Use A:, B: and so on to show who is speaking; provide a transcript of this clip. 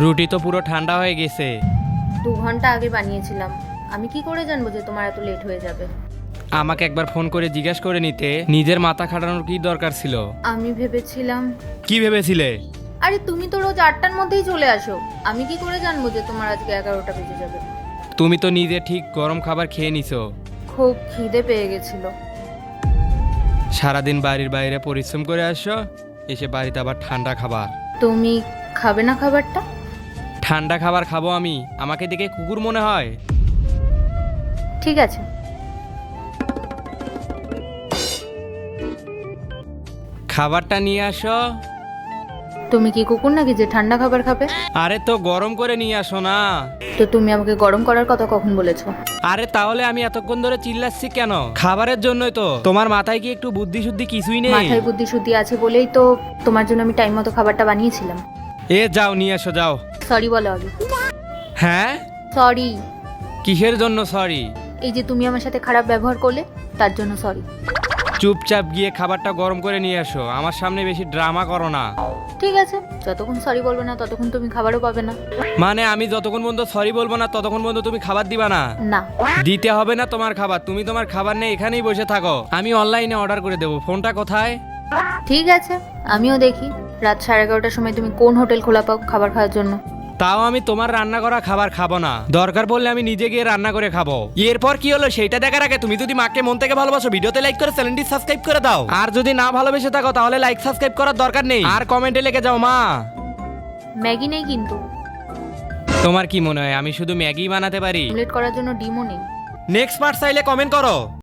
A: রুটি তো পুরো ঠান্ডা হয়ে গেছে।
B: 2 ঘন্টা আগে বানিয়েছিলাম, আমি কি করে জানবো যে তোমার এত লেট হয়ে যাবে?
A: আমাকে একবার ফোন করে জিজ্ঞেস করে নিতে, নিজের মাথা খাটানোর কি দরকার ছিল?
B: আমি ভেবেছিলাম,
A: কি ভেবেছিলে?
B: আরে তুমি তো রোজ 8টার মধ্যেই চলে আসো, আমি কি করে জানবো যে তোমার আজকে 11টা বেজে যাবে?
A: তুমি তো নিজে ঠিক গরম খাবার খেয়ে নিছো।
B: খুব খিদে পেয়ে গেছিল।
A: সারাদিন বাড়ির বাইরে পরিশ্রম করে আসো, এসে বাড়িতে আবার ঠান্ডা খাবার।
B: তুমি খাবে না খাবারটা?
A: ঠান্ডা খাবার খাবো আমি? আমাকে দেখে কুকুর মনে হয়?
B: ঠিক আছে।
A: খাবারটা নিয়ে আসো।
B: তুমি কি কুকুর নাকি যে ঠান্ডা খাবার খাবে?
A: আরে তো গরম করে নিয়ে আসো না।
B: তো তুমি আমাকে গরম করার কথা কখন বলেছো?
A: আরে তাহলে আমি এতক্ষণ ধরে চিল্লাচ্ছি কেন? খাবারের জন্যই তো। তোমার মাথায় কি একটু বুদ্ধি শুদ্ধি কিছুই নেই?
B: মাথায় বুদ্ধি শুদ্ধি আছে বলেই তো তোমার জন্য আমি টাইম মতো খাবারটা বানিয়েছিলাম।
A: এ যাও নিয়ে এসো যাও।
B: সরি বলো আগে।
A: হ্যাঁ?
B: সরি।
A: কিসের জন্য সরি?
B: এই যে তুমি আমার সাথে খারাপ ব্যবহার করলে তার জন্য সরি।
A: চুপচাপ গিয়ে খাবারটা গরম করে নিয়ে আসো, আমার সামনে বেশি ড্রামা করো না।
B: ঠিক আছে, যতক্ষণ সরি বলবে না ততক্ষণ তুমি খাবারও পাবে না।
A: মানে আমি যতক্ষণ পর্যন্ত সরি বলবো না ততক্ষণ পর্যন্ত তুমি খাবার দিবা না?
B: না।
A: দিতে হবে না তোমার খাবার, তুমি তোমার খাবার নিয়ে এখানেই বসে থাকো, আমি অনলাইনে অর্ডার করে দেবো। ফোনটা কোথায়?
B: ঠিক আছে, আমিও দেখি রাত 11:30টার সময় তুমি কোন হোটেল খোলা পাও খাবার খাওয়ার জন্য।
A: তাও আমি তোমার রান্না করা খাবার খাবো না, দরকার পড়লে আমি নিজে গিয়ে রান্না করে খাবো। এরপর কি হলো সেইটা দেখার আগে তুমি যদি মাকে মন থেকে ভালোবাসো, ভিডিওতে লাইক করে চ্যানেলটি সাবস্ক্রাইব করে দাও। আর যদি না ভালোবেসে থাকো তাহলে লাইক সাবস্ক্রাইব করার দরকার নেই, আর কমেন্টে লিখে যাও মা।
B: ম্যাগি নেই কিন্তু।
A: তোমার কি মনে হয় আমি শুধু ম্যাগি বানাতে পারি?
B: অমলেট করার জন্য ডিমও নেই।
A: নেক্সট পার্ট চাইলে কমেন্ট করো।